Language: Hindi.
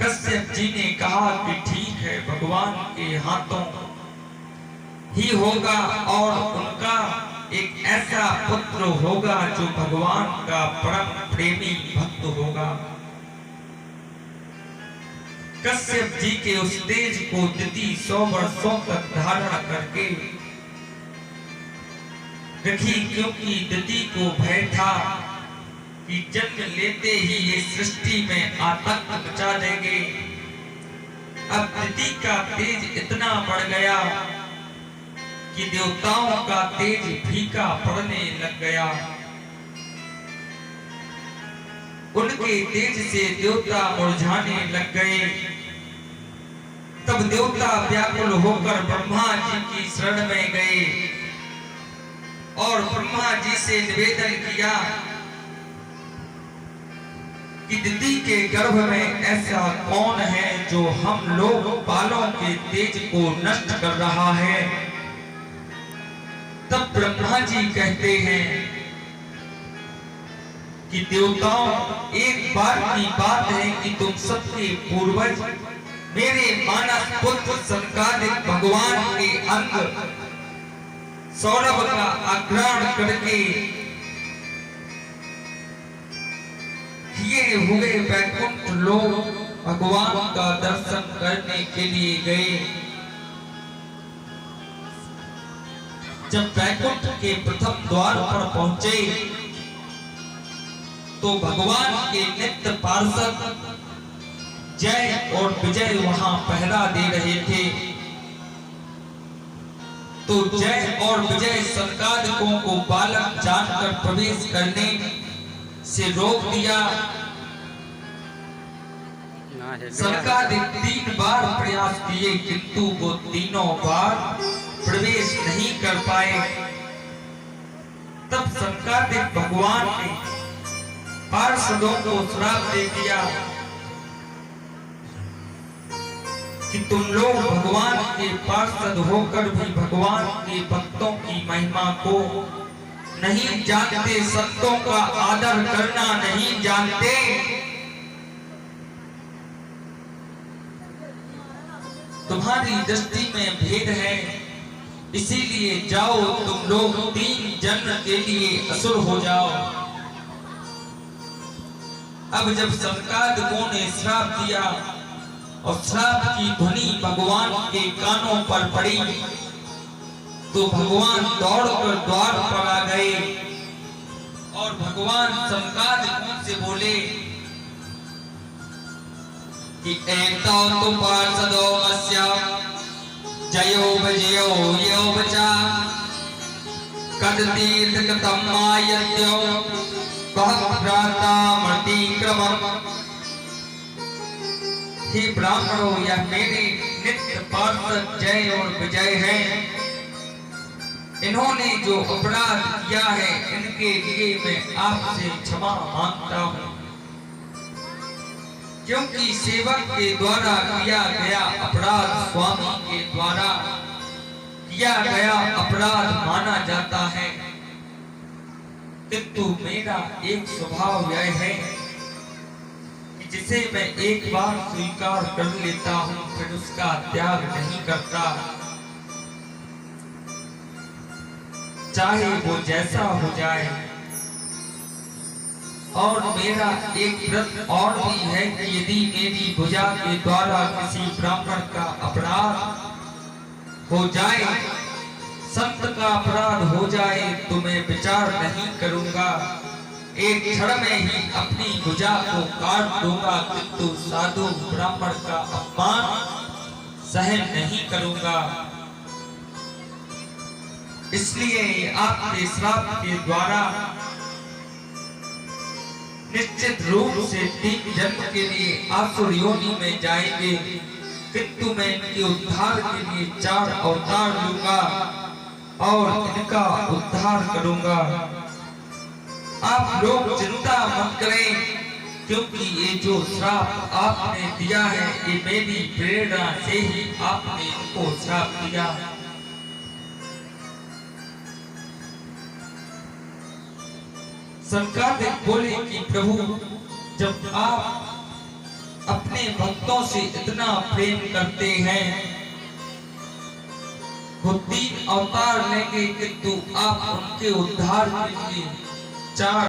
कश्यप जी ने कहा कि ठीक है, भगवान के हाथों ही होगा और उनका एक ऐसा पुत्र होगा जो भगवान का परम प्रेमी भक्त होगा। कश्यप जी के उस तेज को दिति 100 वर्षों तक धारण करके रखी, क्योंकि दिति को भय था कि जन्म लेते ही ये सृष्टि में आतंक मचा देंगे। अब दिति का तेज इतना बढ़ गया कि देवताओं का तेज फीका पड़ने लग गया। उनके तेज से देवता मुरझाने लग गए। तब देवता व्याकुल होकर ब्रह्मा जी की शरण में गए और ब्रह्मा जी से निवेदन किया कि दिति के गर्भ में ऐसा कौन है जो हम लोग बालों के तेज को नष्ट कर रहा है। तब ब्रह्मा जी कहते हैं कि देवताओं, एक बार की बात है कि तुम सबके पूर्वज मेरे मानस पुत्र सनकादिक भगवान के अंग सौरभ का आग्रहण करके किए हुए वैकुंठ लोग भगवान का दर्शन करने के लिए गए। जब वैकुंठ के प्रथम द्वार पर पहुंचे तो भगवान के नित्य पार्षद जय और विजय वहां पहरा दे रहे थे। तो जय और विजय सनकादिकों को बालक जानकर प्रवेश करने से रोक दिया। सनकादिक 3 बार प्रयास किए किंतु वो तीनों बार प्रवेश नहीं कर पाए। तब सनकादिक भगवान ने पार्षदों को श्राप दे दिया कि तुम लोग भगवान के पार्षद होकर भी भगवान के भक्तों की महिमा को नहीं जानते, संतों का आदर करना नहीं जानते। तुम्हारी दृष्टि में भेद है, इसीलिए जाओ तुम लोग 3 जन्म के लिए असुर हो जाओ। अब जब सनकादिकों ने श्राप दिया और श्राप की ध्वनि भगवान के कानों पर पड़ी तो भगवान दौड़कर द्वार पर आ गए और भगवान सनकादिकों से बोले कि एतो तु पार्षदो मस्य जयो विजयो यो बचा कद तीर्थ कतम मायत्यो भ्राता मति क्रमम। हे ब्राह्मणों, यह मेरे नित्य पार्षद जय और विजय हैं। इन्होंने जो अपराध किया है इनके लिए मैं आपसे क्षमा मांगता हूँ, क्योंकि सेवक के द्वारा किया गया अपराध स्वामी के द्वारा किया गया अपराध माना जाता है। किंतु मेरा एक स्वभाव यह है कि जिसे मैं एक बार स्वीकार कर लेता हूँ फिर उसका त्याग नहीं करता, चाहे वो जैसा हो जाए। और मेरा एक व्रत और भी है कि यदि मेरी भुजा के द्वारा किसी ब्राह्मण का अपराध हो जाए, संत का अपराध हो जाए, तो मैं विचार नहीं करूंगा, एक क्षण में ही अपनी भुजा को काट दूंगा, किंतु साधु ब्राह्मण का अपमान सहन नहीं करूंगा। इसलिए आपके श्राप के द्वारा निश्चित रूप से 3 जन्म के लिए आसुर योनि में जाएंगे, किंतु मैं इनके उद्धार के लिए 4 अवतार लूंगा और इनका उद्धार करूंगा। आप लोग चिंता मत करें, क्योंकि ये जो श्राप आपने दिया है ये मेरी प्रेरणा से ही आपने इनको श्राप दिया। सनकादिक बोले कि प्रभु, जब आप अपने भक्तों से इतना प्रेम करते हैं, वो 3 अवतार लेंगे किंतु आप उनके उद्धार के लिए 4